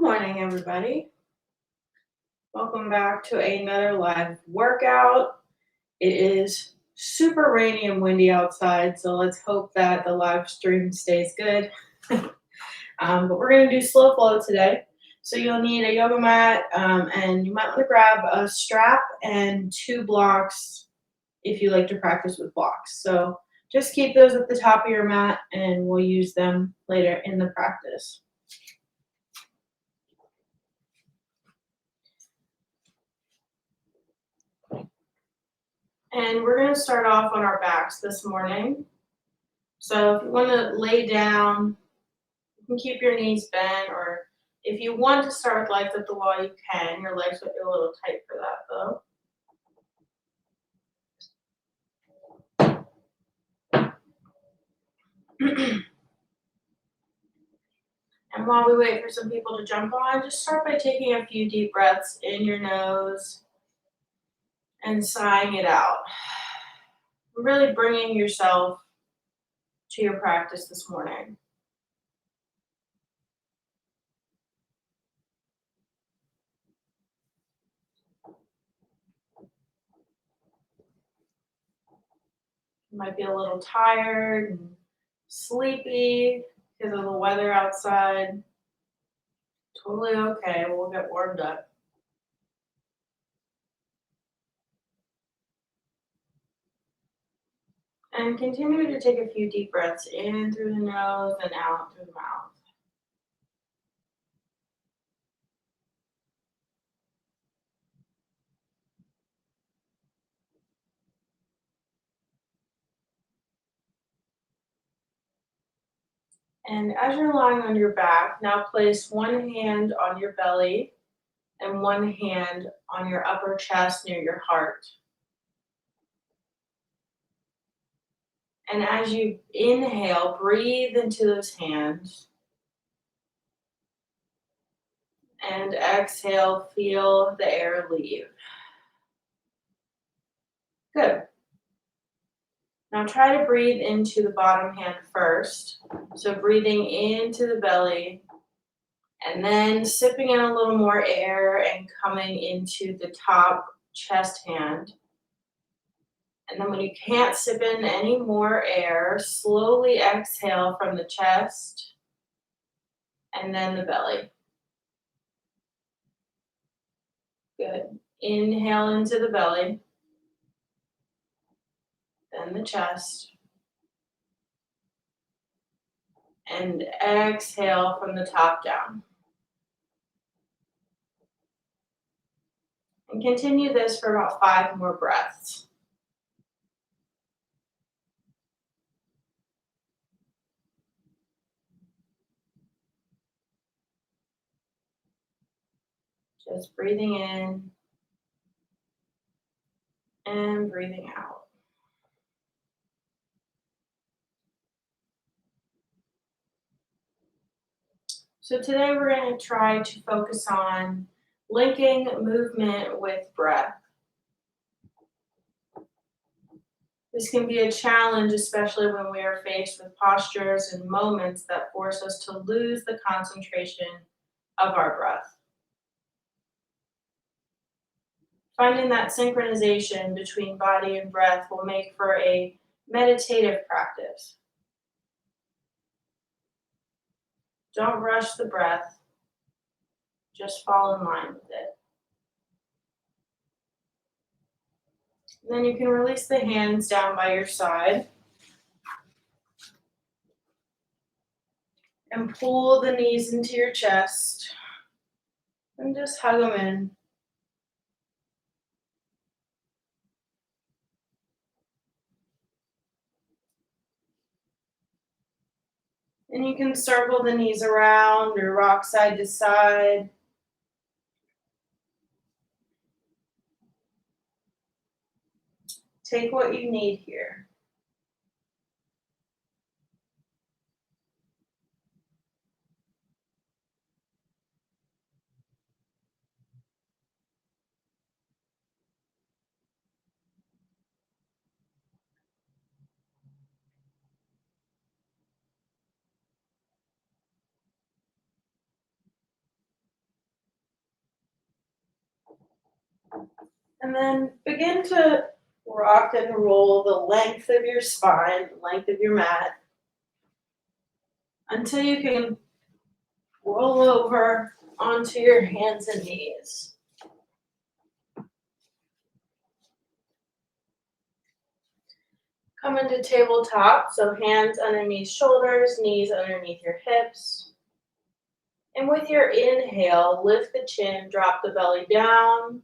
Morning, everybody. Welcome back to another live workout. It is super rainy and windy outside, so let's hope that the live stream stays good. But we're going to do slow flow today. So you'll need a yoga mat, and you might want to grab a strap and 2 blocks if you like to practice with blocks. So just keep those at the top of your mat, and we'll use them later in the practice. And we're going to start off on our backs this morning. So if you want to lay down, you can keep your knees bent, or if you want to start with legs at the wall, you can. Your legs might be a little tight for that though. And while we wait for some people to jump on, just start by taking a few deep breaths in your nose and sighing it out. Really bringing yourself to your practice this morning. You might be a little tired and sleepy because of the weather outside. Totally okay. We'll get warmed up. And continue to take a few deep breaths in through the nose and out through the mouth. And as you're lying on your back, now place one hand on your belly and one hand on your upper chest near your heart. And as you inhale, breathe into those hands. And exhale, feel the air leave. Good. Now try to breathe into the bottom hand first. So breathing into the belly and then sipping in a little more air and coming into the top chest hand. And then when you can't sip in any more air, slowly exhale from the chest and then the belly. Good. Inhale into the belly, then the chest, and exhale from the top down. And continue this for about 5 more breaths. Just breathing in and breathing out. So today we're going to try to focus on linking movement with breath. This can be a challenge, especially when we are faced with postures and moments that force us to lose the concentration of our breath. Finding that synchronization between body and breath will make for a meditative practice. Don't rush the breath, just fall in line with it. And then you can release the hands down by your side and pull the knees into your chest and just hug them in. And you can circle the knees around or rock side to side. Take what you need here. And then begin to rock and roll the length of your spine, the length of your mat, until you can roll over onto your hands and knees. Come into tabletop, so hands underneath shoulders, knees underneath your hips. And with your inhale, lift the chin, drop the belly down.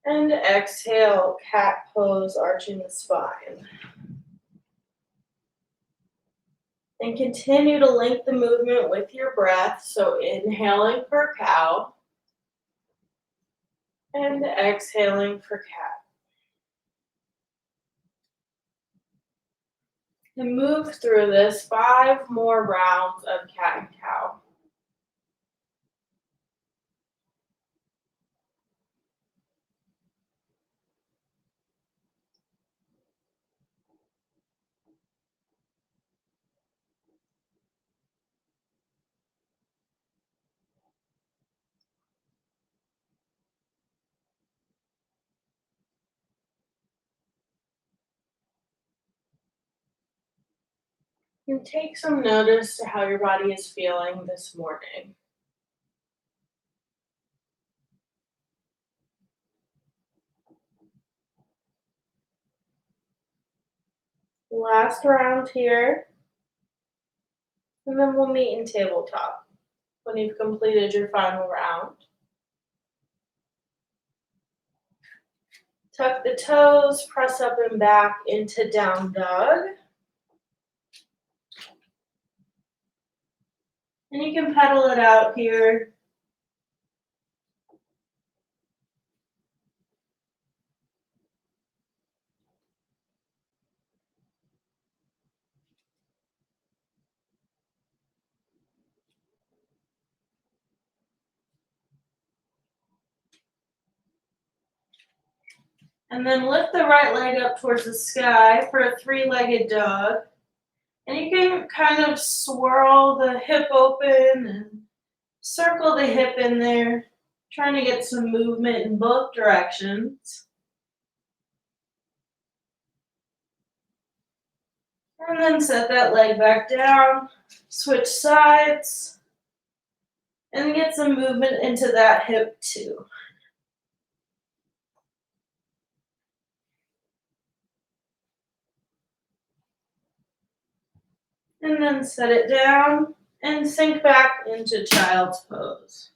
And exhale, cat pose, arching the spine. And continue to link the movement with your breath, so inhaling for cow. And exhaling for cat. And move through this 5 more rounds of cat and cow. And take some notice to how your body is feeling this morning. Last round here, and then we'll meet in tabletop when you've completed your final round. Tuck the toes, press up and back into down dog. And you can pedal it out here. And then lift the right leg up towards the sky for a 3-legged dog. And you can kind of swirl the hip open and circle the hip in there, trying to get some movement in both directions. And then set that leg back down, switch sides, and get some movement into that hip too. And then set it down and sink back into child's pose.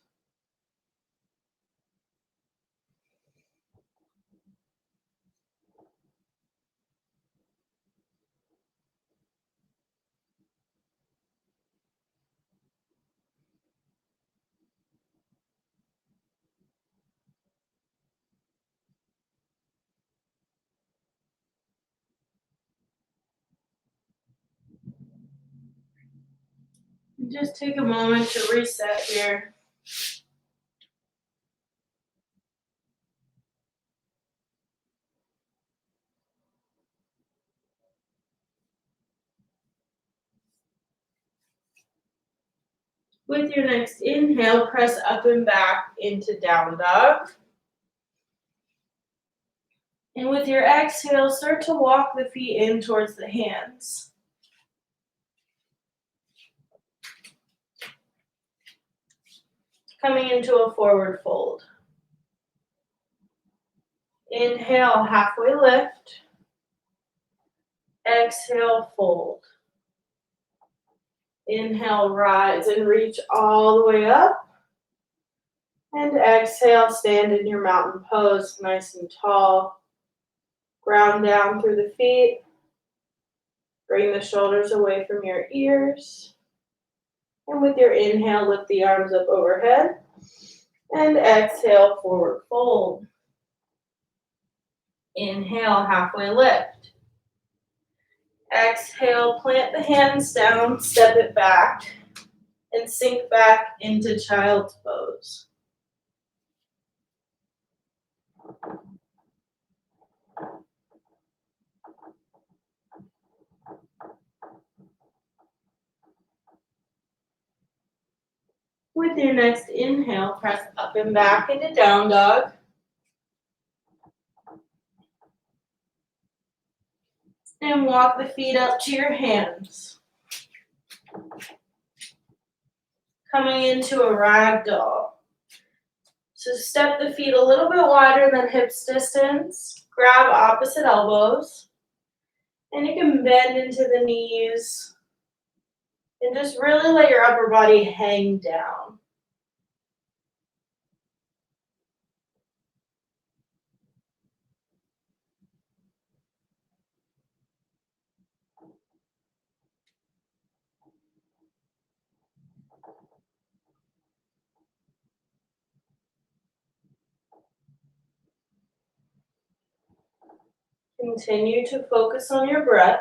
Just take a moment to reset here. With your next inhale, press up and back into down dog. And with your exhale, start to walk the feet in towards the hands. Coming into a forward fold. Inhale, halfway lift. Exhale, fold. Inhale, rise and reach all the way up. And exhale, stand in your mountain pose, nice and tall. Ground down through the feet. Bring the shoulders away from your ears. And with your inhale, lift the arms up overhead. And exhale, forward fold. Inhale, halfway lift. Exhale, plant the hands down, step it back, and sink back into child's pose. With your next inhale, press up and back into down dog. And walk the feet up to your hands. Coming into a ragdoll. So step the feet a little bit wider than hips distance. Grab opposite elbows. And you can bend into the knees. And just really let your upper body hang down. Continue to focus on your breath.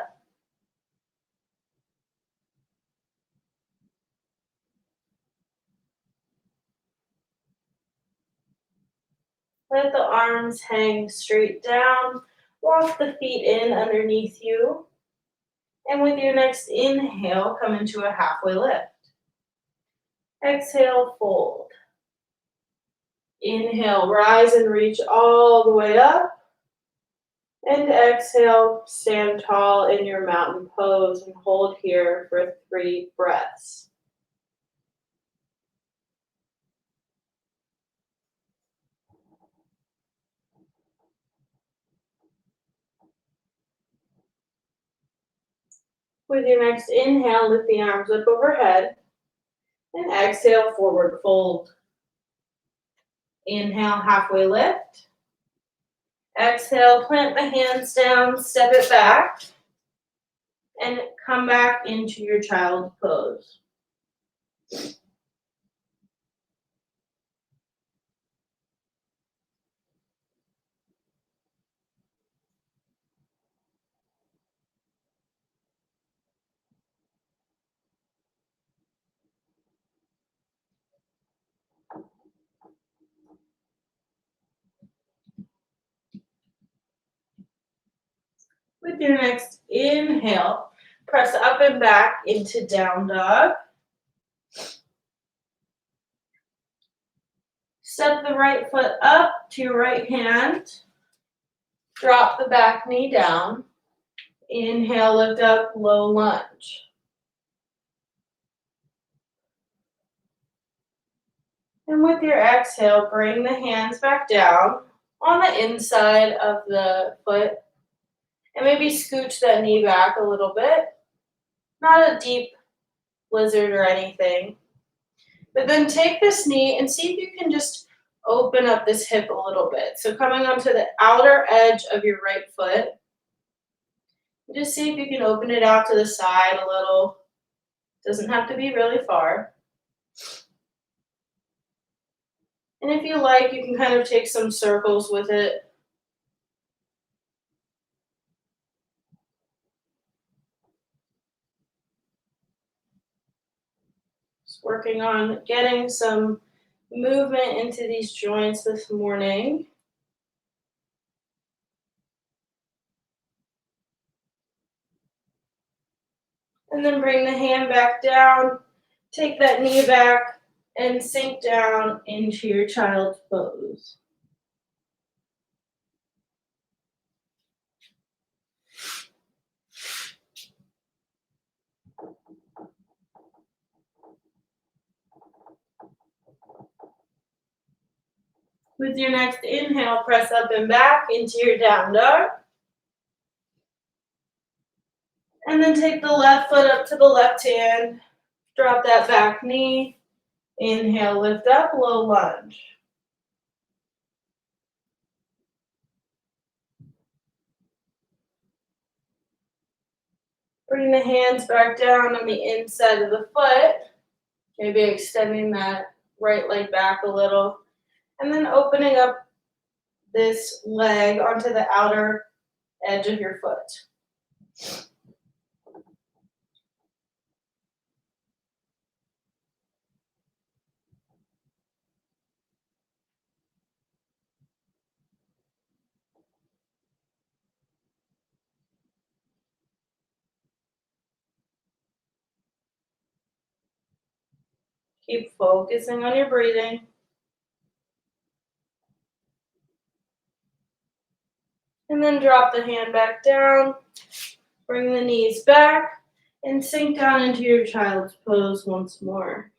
Let the arms hang straight down. Walk the feet in underneath you. And with your next inhale, come into a halfway lift. Exhale, fold. Inhale, rise and reach all the way up. And exhale, stand tall in your mountain pose and hold here for 3 breaths. With your next inhale, lift the arms up overhead. And exhale, forward fold. Inhale, halfway lift. Exhale, plant the hands down, step it back. And come back into your child's pose. With your next inhale, press up and back into down dog. Step the right foot up to your right hand. Drop the back knee down. Inhale, lift up, low lunge. And with your exhale, bring the hands back down on the inside of the foot. And maybe scooch that knee back a little bit. Not a deep lizard or anything. But then take this knee and see if you can just open up this hip a little bit. So coming onto the outer edge of your right foot. Just see if you can open it out to the side a little. Doesn't have to be really far. And if you like, you can kind of take some circles with it. Just working on getting some movement into these joints this morning. And then bring the hand back down, take that knee back, and sink down into your child's pose. With your next inhale, press up and back into your down dog. And then take the left foot up to the left hand. Drop that back knee. Inhale, lift up, low lunge. Bring the hands back down on the inside of the foot. Maybe extending that right leg back a little. And then opening up this leg onto the outer edge of your foot. Keep focusing on your breathing. And then drop the hand back down. Bring the knees back and sink down into your child's pose once more.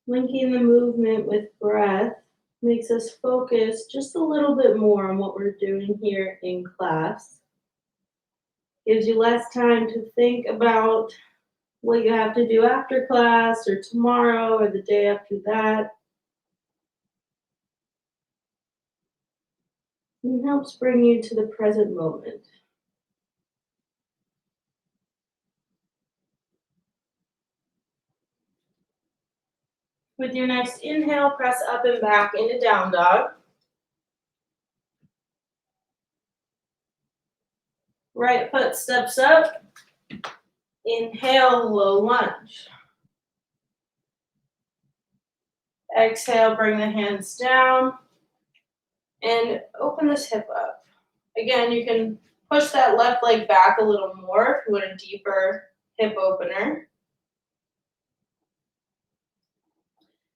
Linking the movement with breath makes us focus just a little bit more on what we're doing here in class. Gives you less time to think about what you have to do after class or tomorrow or the day after that. And helps bring you to the present moment. With your next inhale, press up and back into down dog. Right foot steps up. Inhale, low lunge. Exhale, bring the hands down and open this hip up. Again, you can push that left leg back a little more if you want a deeper hip opener.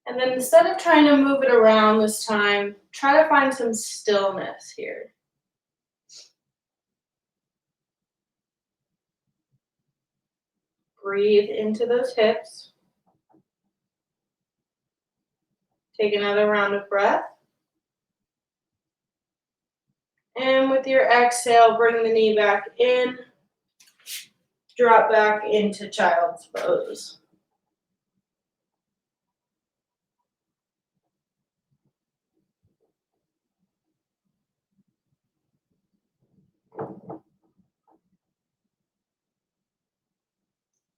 And then instead of trying to move it around this time, try to find some stillness here. Breathe into those hips. Take another round of breath. And with your exhale, bring the knee back in. Drop back into child's pose.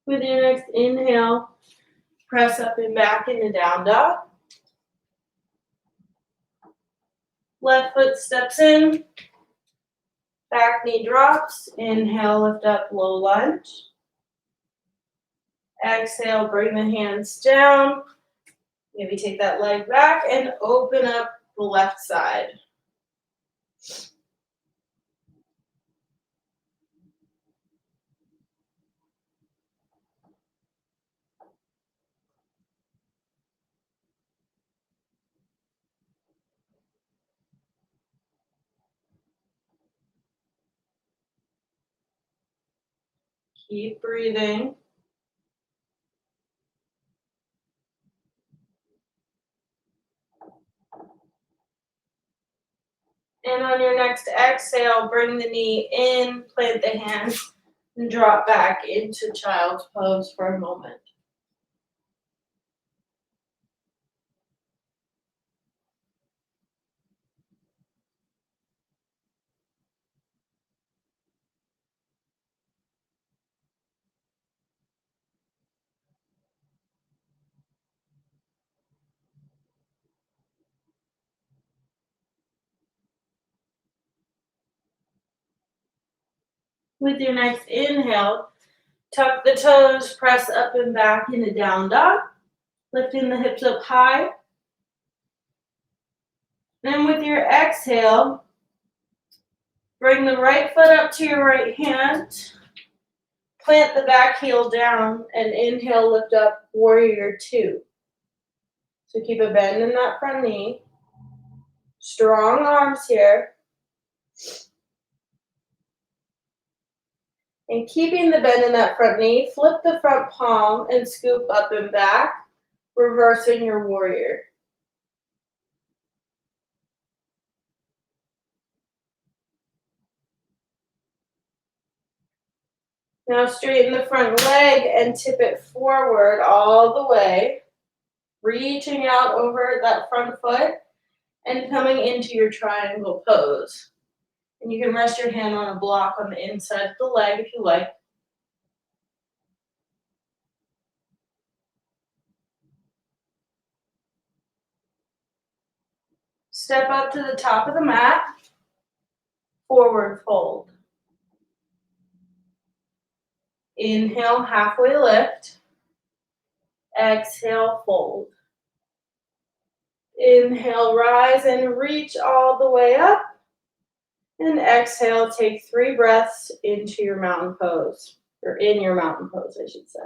With your next inhale, press up and back into down dog. Left foot steps in. Back knee drops. Inhale, lift up, low lunge. Exhale, bring the hands down. Maybe take that leg back and open up the left side. Keep breathing. And on your next exhale, bring the knee in, plant the hands, and drop back into child's pose for a moment. With your next inhale, tuck the toes, press up and back into down dog, lifting the hips up high. Then with your exhale, bring the right foot up to your right hand, plant the back heel down, and inhale, lift up, warrior two. So keep a bend in that front knee. Strong arms here. And keeping the bend in that front knee, flip the front palm and scoop up and back, reversing your warrior. Now straighten the front leg and tip it forward all the way, reaching out over that front foot and coming into your triangle pose. And you can rest your hand on a block on the inside of the leg if you like. Step up to the top of the mat, forward fold. Inhale, halfway lift. Exhale, fold. Inhale, rise and reach all the way up. And exhale, take 3 breaths into your mountain pose, or in your mountain pose, I should say.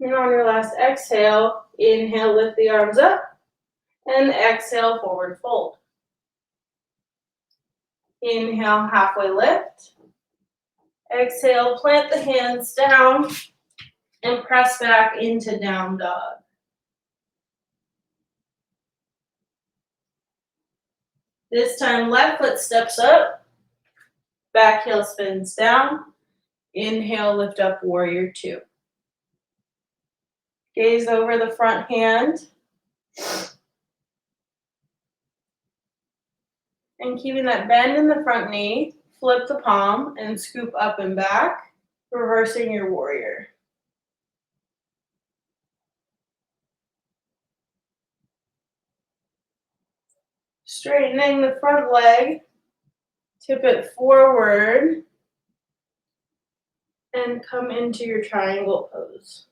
And on your last exhale, inhale, lift the arms up, and exhale, forward fold. Inhale, halfway lift. Exhale, plant the hands down and press back into down dog. This time, left foot steps up, back heel spins down. Inhale, lift up, warrior two. Gaze over the front hand. And keeping that bend in the front knee, flip the palm and scoop up and back, reversing your warrior. Straightening the front leg, tip it forward, and come into your triangle pose.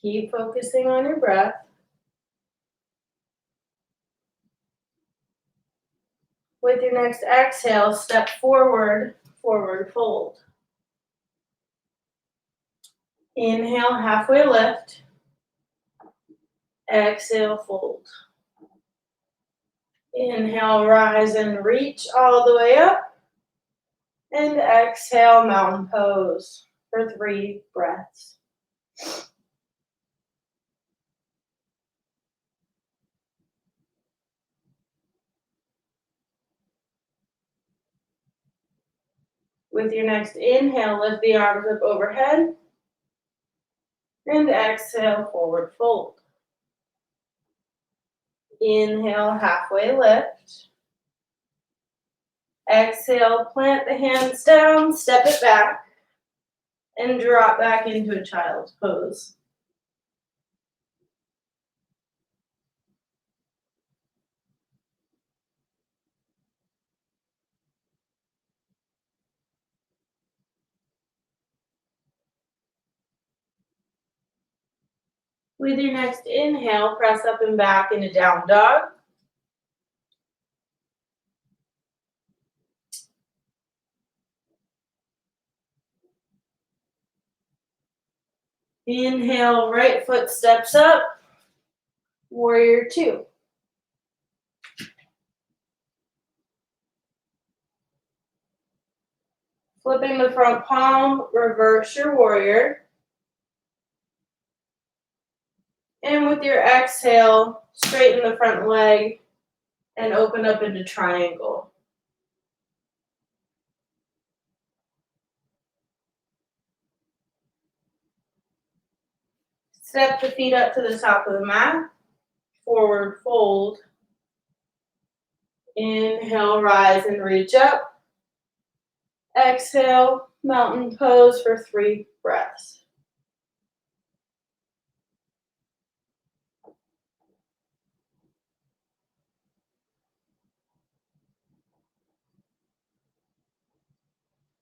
Keep focusing on your breath. With your next exhale, step forward, forward fold. Inhale, halfway lift. Exhale, fold. Inhale, rise and reach all the way up. And exhale, mountain pose for 3 breaths. With your next inhale, lift the arms up overhead. And exhale, forward fold. Inhale, halfway lift. Exhale, plant the hands down, step it back, and drop back into a child's pose. With your next inhale, press up and back into down dog. Inhale, right foot steps up, warrior two. Flipping the front palm, reverse your warrior. And with your exhale, straighten the front leg and open up into triangle. Step the feet up to the top of the mat, forward fold. Inhale, rise and reach up. Exhale, mountain pose for 3 breaths.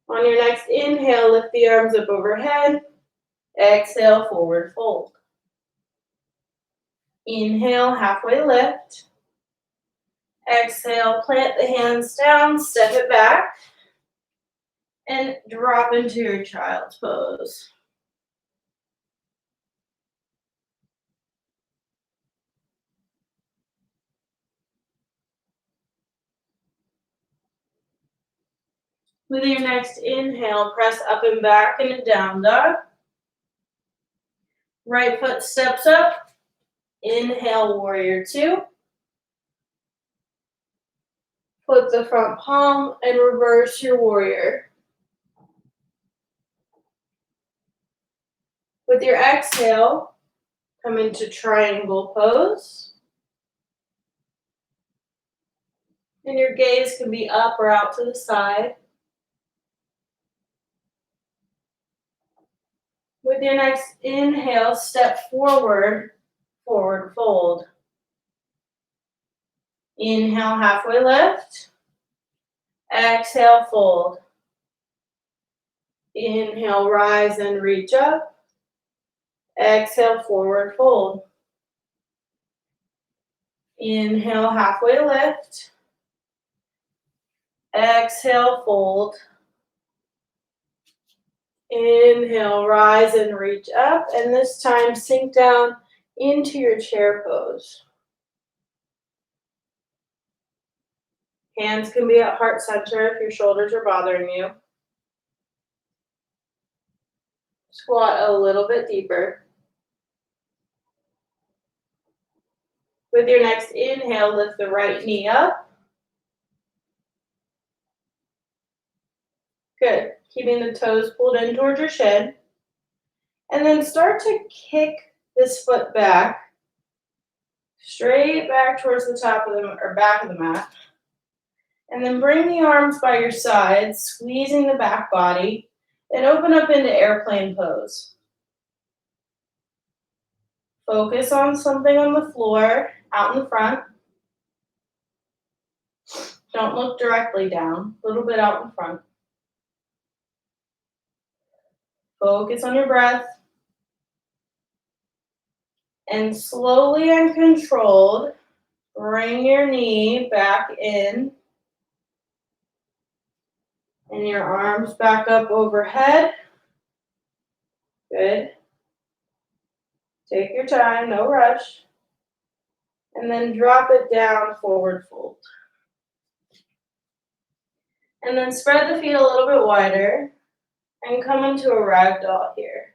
On your next inhale, lift the arms up overhead. Exhale, forward fold. Inhale, halfway lift. Exhale, plant the hands down, step it back, and drop into your child's pose. With your next inhale, press up and back into down dog. Right foot steps up. Inhale, warrior two. Flip the front palm and reverse your warrior. With your exhale, come into triangle pose. And your gaze can be up or out to the side. With your next inhale, step forward, forward fold. Inhale, halfway lift. Exhale, fold. Inhale, rise and reach up. Exhale, forward fold. Inhale, halfway lift. Exhale, fold. Inhale, rise and reach up, and this time sink down into your chair pose. Hands can be at heart center if your shoulders are bothering you. Squat a little bit deeper. With your next inhale, lift the right knee up. Good. Keeping the toes pulled in towards your shin. And then start to kick this foot back, straight back towards the top of the, or back of the mat. And then bring the arms by your sides, squeezing the back body, and open up into airplane pose. Focus on something on the floor, out in the front. Don't look directly down, a little bit out in front. Focus on your breath. And slowly and controlled, bring your knee back in. And your arms back up overhead. Good. Take your time, no rush. And then drop it down, forward fold. And then spread the feet a little bit wider and come into a ragdoll here.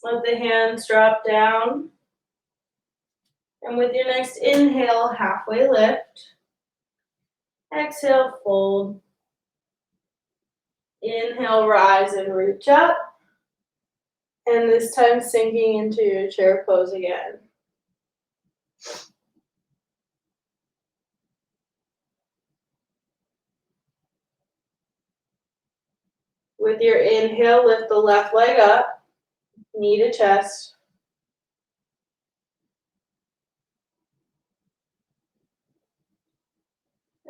Let the hands drop down. And with your next inhale, halfway lift. Exhale, fold. Inhale, rise and reach up. And this time sinking into your chair pose again. With your inhale, lift the left leg up, knee to chest.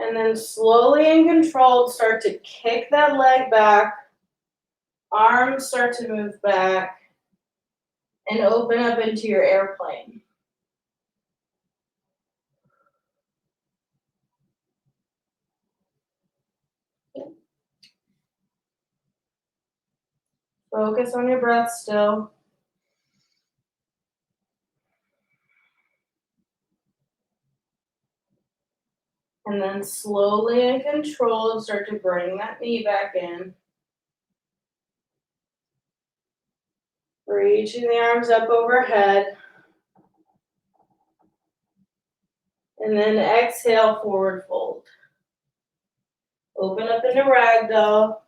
And then slowly and controlled, start to kick that leg back. Arms start to move back and open up into your airplane. Focus on your breath still. And then slowly and controlled, start to bring that knee back in. Reaching the arms up overhead. And then exhale, forward fold. Open up into ragdoll.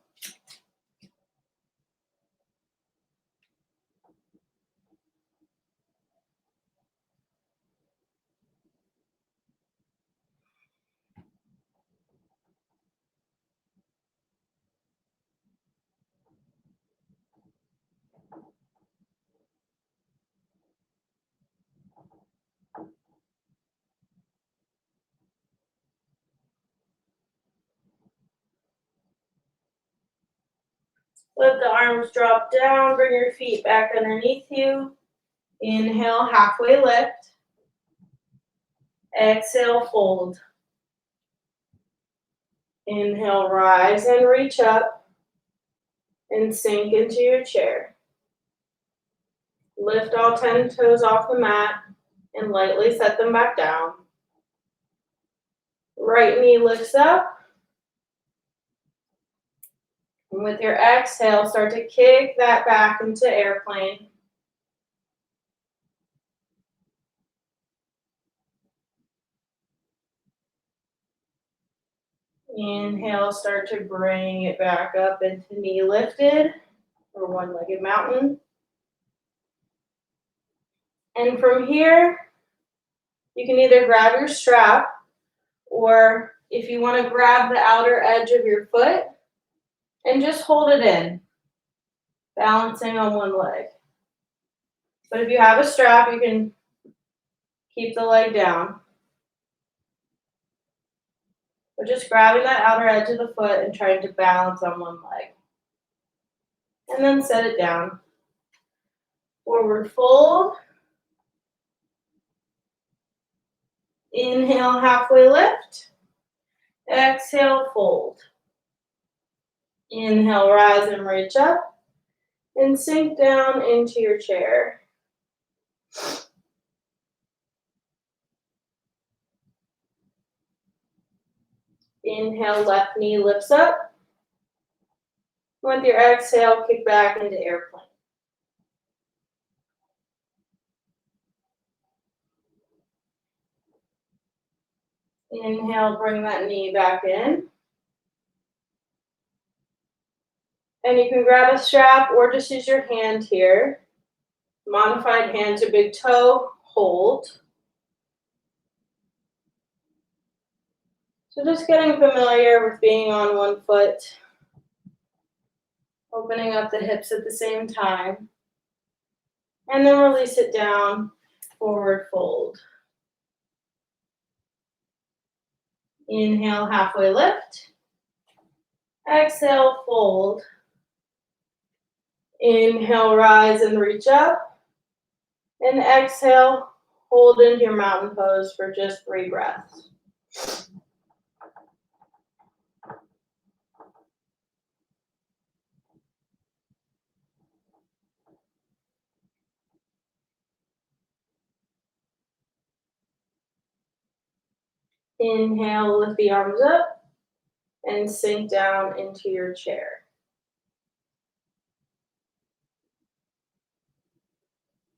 Let the arms drop down, bring your feet back underneath you. Inhale, halfway lift. Exhale, fold. Inhale, rise and reach up and sink into your chair. Lift all 10 toes off the mat and lightly set them back down. Right knee lifts up. And with your exhale, start to kick that back into airplane. Inhale, start to bring it back up into knee lifted or one-legged mountain. And from here, you can either grab your strap or If you want to grab the outer edge of your foot and just hold it in, balancing on one leg. But if you have a strap, you can keep the leg down. But just grabbing that outer edge of the foot and trying to balance on one leg. And then set it down. Forward fold. Inhale, halfway lift. Exhale, fold. Inhale, rise and reach up. And sink down into your chair. Inhale, left knee lifts up. With your exhale, kick back into airplane. Inhale, bring that knee back in. And you can grab a strap or just use your hand here. Modified hand to big toe, hold. So just getting familiar with being on one foot. Opening up the hips at the same time. And then release it down, forward fold. Inhale, halfway lift. Exhale, fold. Inhale, rise and reach up. And exhale, hold into your mountain pose for just 3 breaths. Inhale, lift the arms up and sink down into your chair.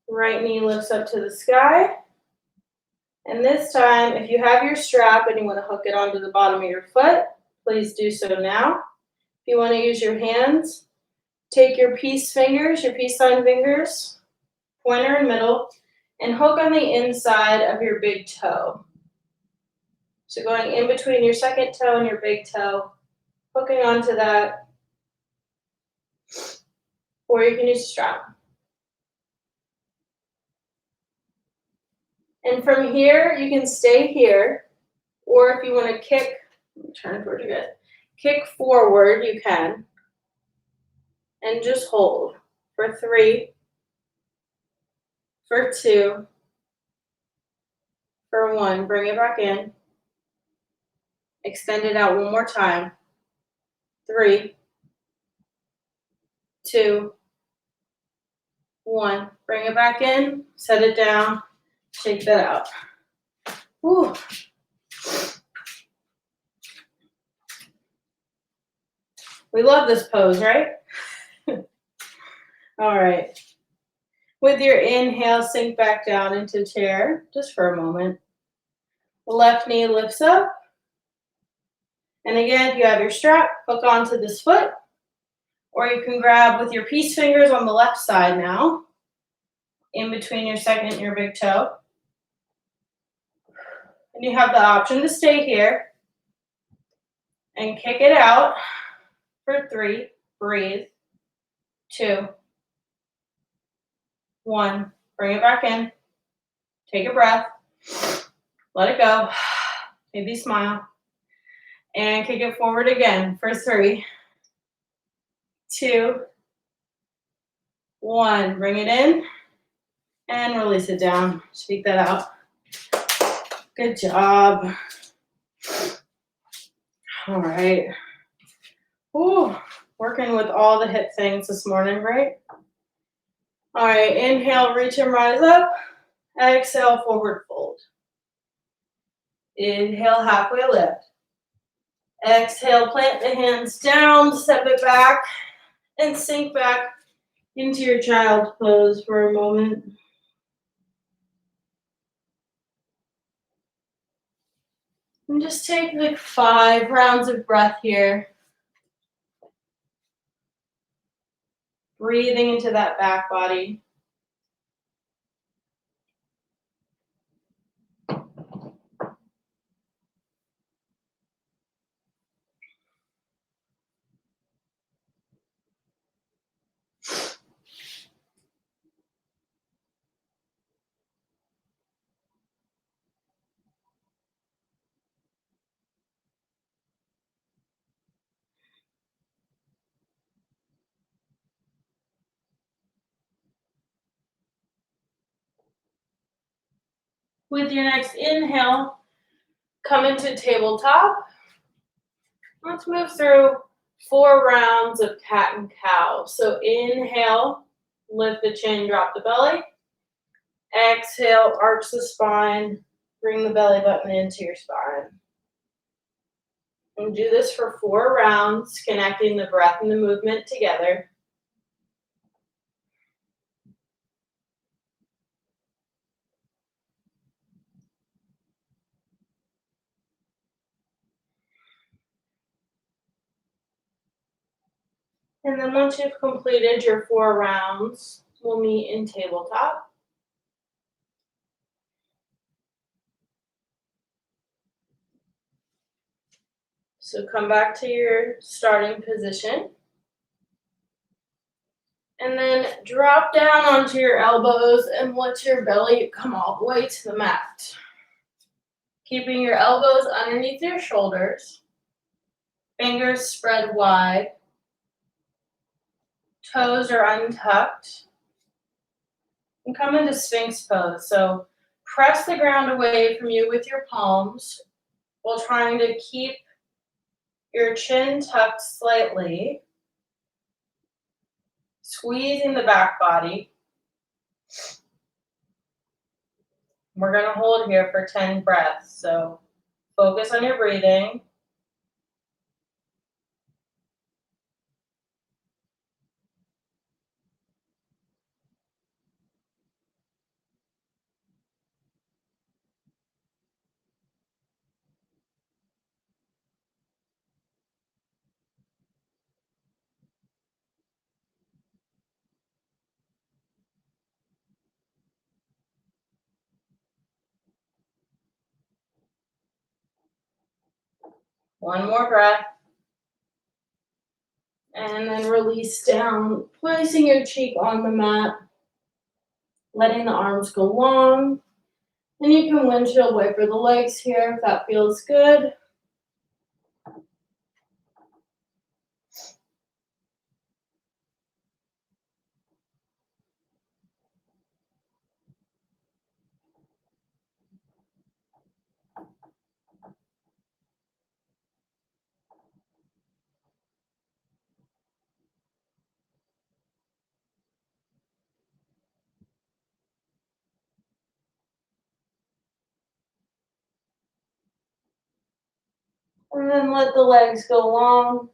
Right knee lifts up to the sky. And this time, if you have your strap and you want to hook it onto the bottom of your foot, please do so now. If you want to use your hands, take your peace fingers, your peace sign fingers, pointer and middle, and hook on the inside of your big toe. So going in between your second toe and your big toe, hooking onto that, or you can use a strap. And from here, you can stay here, or if you want to kick, turn towards you guys, kick forward, you can, and just hold for 3, for 2, for 1. Bring it back in. Extend it out one more time. 3, 2, 1. Bring it back in, set it down, shake that out. Whew. We love this pose, right? All right. With your inhale, sink back down into chair, just for a moment. Left knee lifts up. And again, if you have your strap, hook onto this foot, or you can grab with your peace fingers on the left side now, in between your second and your big toe. And you have the option to stay here and kick it out for 3, breathe, 2, 1, bring it back in, take a breath, let it go, maybe smile, and kick it forward again for 3, 2, 1, bring it in, and release it down, shake that out. Good job. All right. Ooh, working with all the hip things this morning, right? All right, inhale, reach and rise up. Exhale, forward fold. Inhale, halfway lift. Exhale, plant the hands down, step it back, and sink back into your child's pose for a moment. And just take like 5 rounds of breath here. Breathing into that back body. With your next inhale, come into tabletop. Let's move through 4 rounds of cat and cow. So inhale, lift the chin, drop the belly. Exhale, arch the spine, bring the belly button into your spine. And do this for 4 rounds, connecting the breath and the movement together. And then once you've completed your 4 rounds, we'll meet in tabletop. So come back to your starting position. And then drop down onto your elbows and let your belly come all the way to the mat. Keeping your elbows underneath your shoulders. Fingers spread wide. Toes are untucked. And come into Sphinx pose. So press the ground away from you with your palms while trying to keep your chin tucked slightly. Squeezing the back body. We're going to hold here for 10 breaths. So focus on your breathing. One more breath. And then release down, placing your cheek on the mat, letting the arms go long. And you can windshield wiper the legs here if that feels good. And then let the legs go long.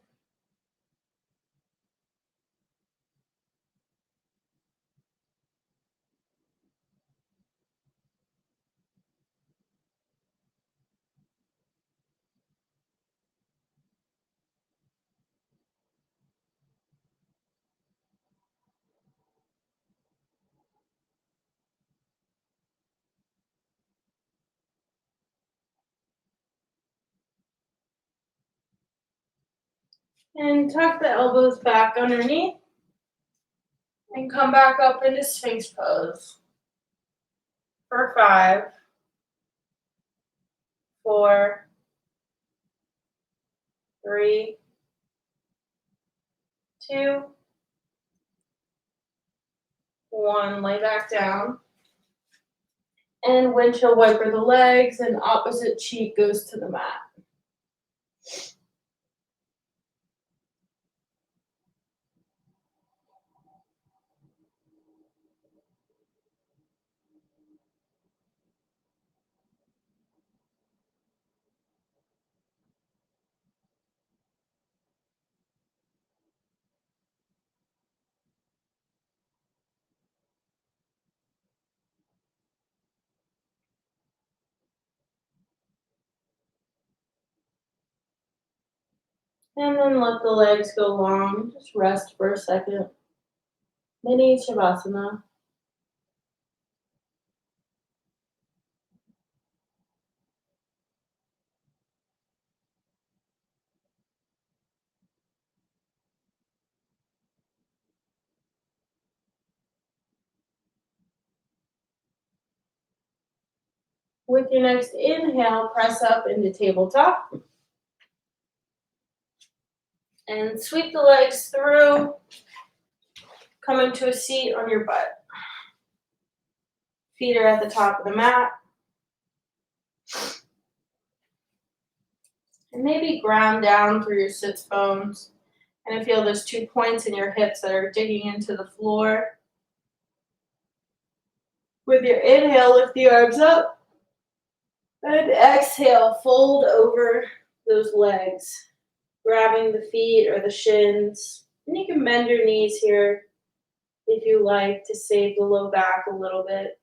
And tuck the elbows back underneath. And come back up into Sphinx pose. For 5, 4, 3, 2, 1. Lay back down. And windshield wiper the legs and opposite cheek goes to the mat. And then let the legs go long. Just rest for a second. Mini Shavasana. With your next inhale, press up into tabletop. And sweep the legs through. Come into a seat on your butt. Feet are at the top of the mat. And maybe ground down through your sits bones. And feel those 2 points in your hips that are digging into the floor. With your inhale, lift the arms up. And exhale, fold over those legs, grabbing the feet or the shins. And you can bend your knees here if you like to save the low back a little bit.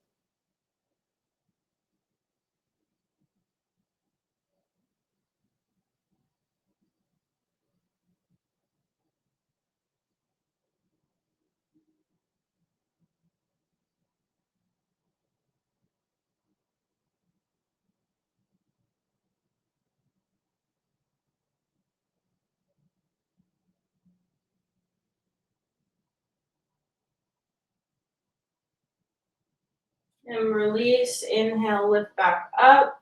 And release, inhale, lift back up.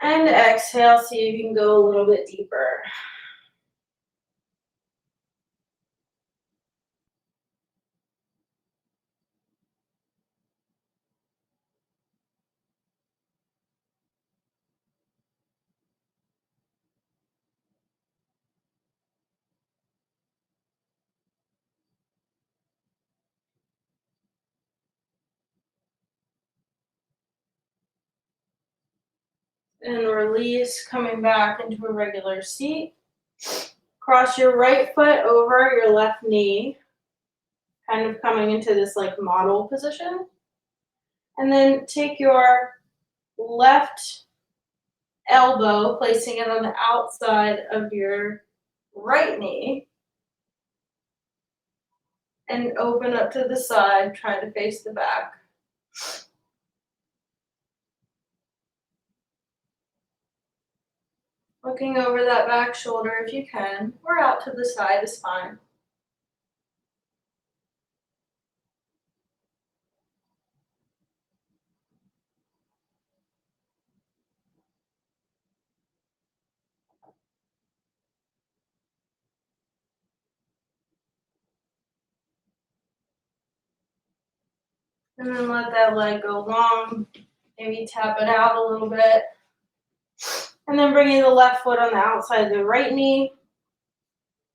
And exhale, see if you can go a little bit deeper. And release, coming back into a regular seat. Cross your right foot over your left knee, kind of coming into this like model position. And then take your left elbow, placing it on the outside of your right knee, and open up to the side, try to face the back. Looking over that back shoulder if you can, or out to the side is fine. And then let that leg go long. Maybe tap it out a little bit. And then bringing the left foot on the outside of the right knee.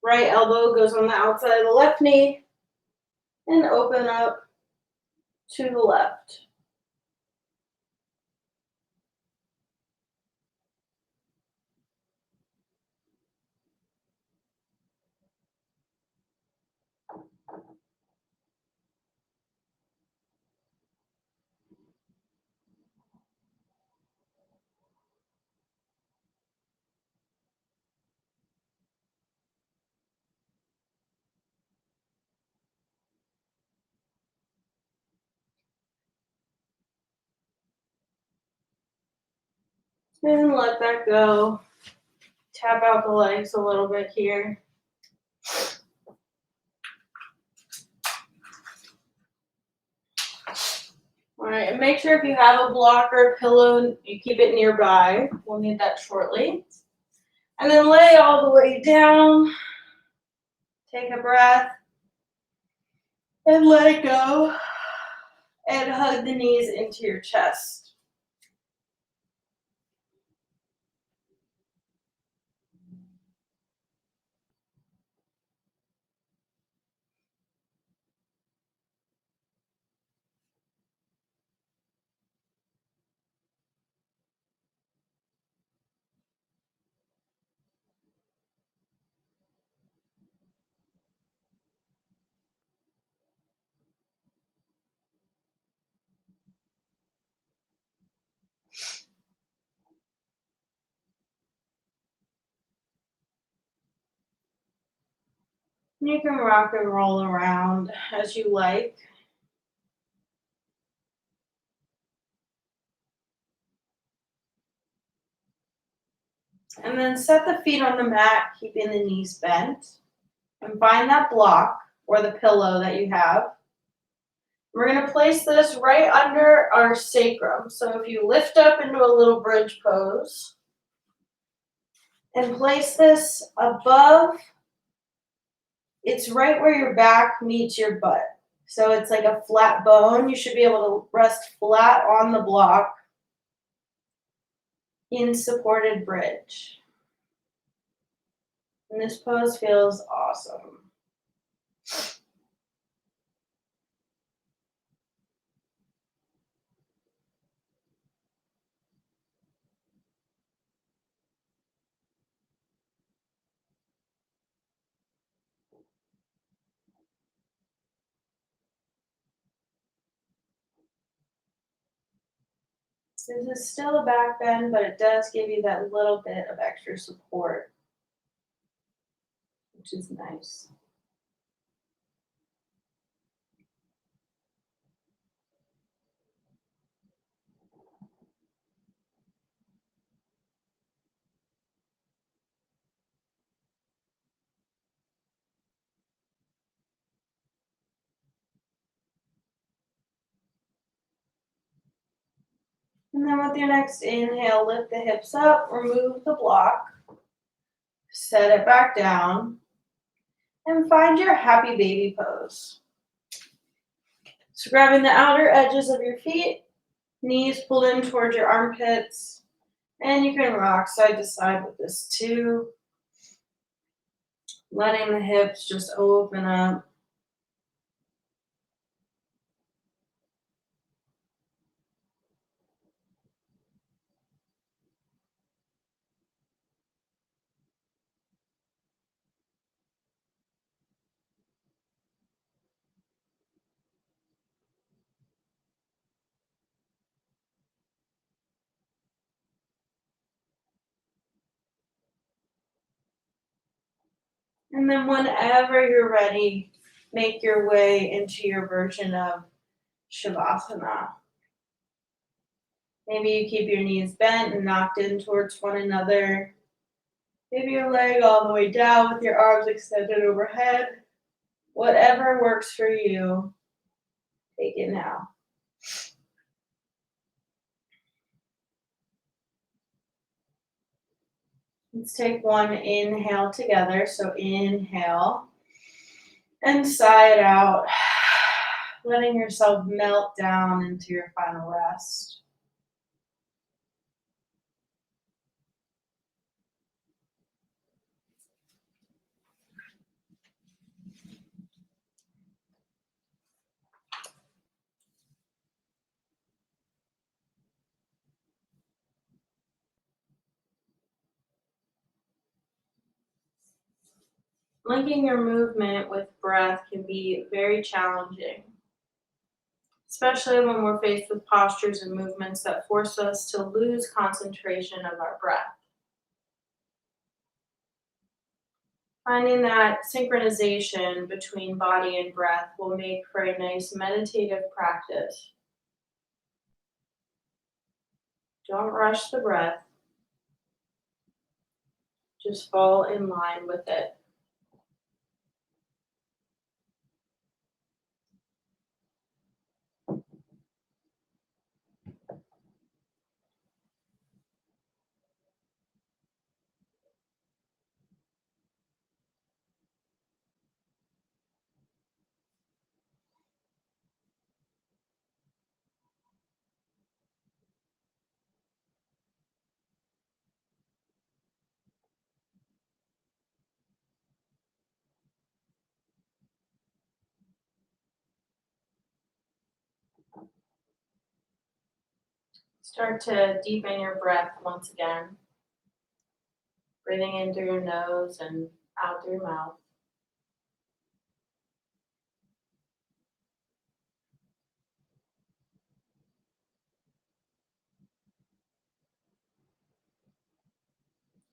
Right elbow goes on the outside of the left knee. And open up to the left. And let that go. Tap out the legs a little bit here. All right, and make sure if you have a block or a pillow, you keep it nearby. We'll need that shortly. And then lay all the way down. Take a breath. And let go. And hug the knees into your chest. You can rock and roll around as you like. And then set the feet on the mat, keeping the knees bent. And find that block or the pillow that you have. We're going to place this right under our sacrum. So if you lift up into a little bridge pose and place this above, it's right where your back meets your butt. So it's like a flat bone. You should be able to rest flat on the block in supported bridge. And this pose feels awesome. This is still a back bend, but it does give you that little bit of extra support, which is nice. And then with your next inhale, lift the hips up, remove the block, set it back down, and find your happy baby pose. So grabbing the outer edges of your feet, knees pulled in towards your armpits, and you can rock side to side with this too, letting the hips just open up. And then whenever you're ready, make your way into your version of Shavasana. Maybe you keep your knees bent and knocked in towards one another. Maybe your leg all the way down with your arms extended overhead. Whatever works for you, take it now. Let's take one inhale together. So inhale and sigh it out, letting yourself melt down into your final rest. Linking your movement with breath can be very challenging, especially when we're faced with postures and movements that force us to lose concentration of our breath. Finding that synchronization between body and breath will make for a nice meditative practice. Don't rush the breath, just fall in line with it. Start to deepen your breath once again, breathing in through your nose and out through your mouth.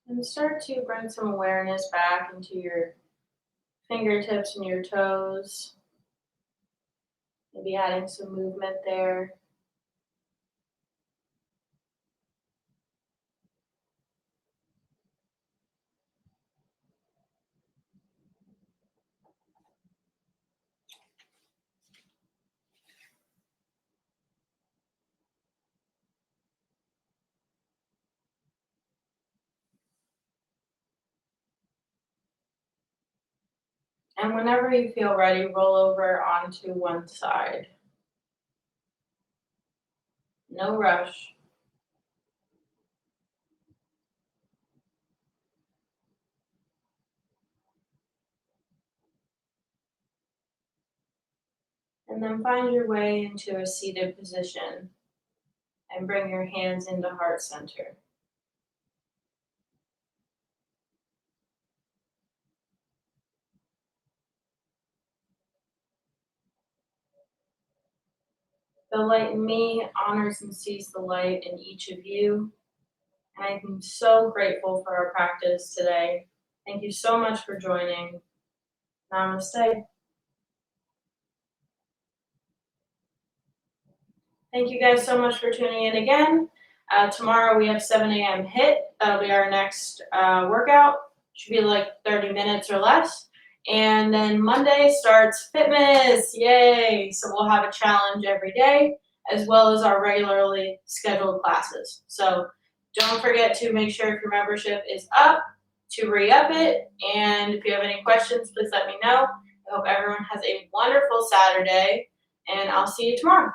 And start to bring some awareness back into your fingertips and your toes. Maybe adding some movement there. And whenever you feel ready, roll over onto one side. No rush. And then find your way into a seated position and bring your hands into heart center. The light in me honors and sees the light in each of you. And I'm so grateful for our practice today. Thank you so much for joining. Namaste. Thank you guys so much for tuning in again. Tomorrow we have 7 a.m. HIT. That'll be our next workout. Should be like 30 minutes or less. And then Monday starts fitness. Yay! So we'll have a challenge every day as well as our regularly scheduled classes. So don't forget to make sure if your membership is up to re-up it. And if you have any questions, please let me know. I hope everyone has a wonderful Saturday, and I'll see you tomorrow.